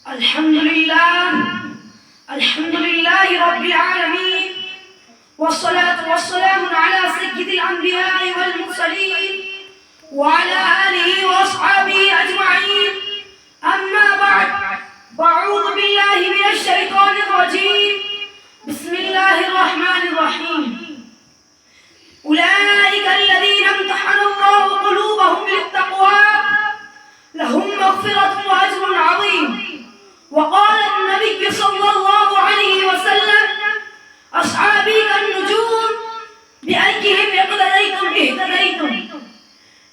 الحمد لله رب العالمين، والصلاة والسلام على سيد الأنبياء والمرسلين وعلى آله وأصحابه أجمعين. أما بعد، فأعوذ بالله من الشيطان الرجيم. بسم الله الرحمن الرحيم. أولئك الذين امتحن الله قلوبهم للتقوى لهم مغفرة وأجر عظيم. وقال النبي صلى الله عليه وسلم: أصحابي كالنجوم بأيهم اقتديتم اهتديتم.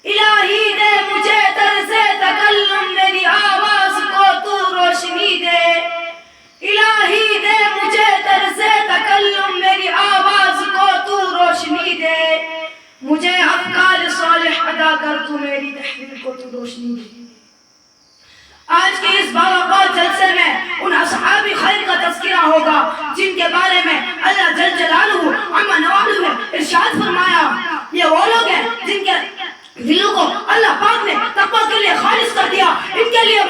الہی دے مجھے طرز تکلم میری آواز کو تو روشنی دے. الہی دے مجھے طرز تکلم میری آواز کو تو روشنی دے. مجھے افکار صالح ادا کر تو میری تحریر کو تو روشنی دے. آج کے اس باوقار جلسے میں ان اصحاب خیر کا تذکرہ ہوگا جن کے بارے میں اللہ جل جلالہ عما نوالہ نے ارشاد فرمایا. یہ وہ لوگ ہیں جن کے دلوں کو اللہ پاک نے تقوی کے لیے خالص کر دیا. ان کے لیے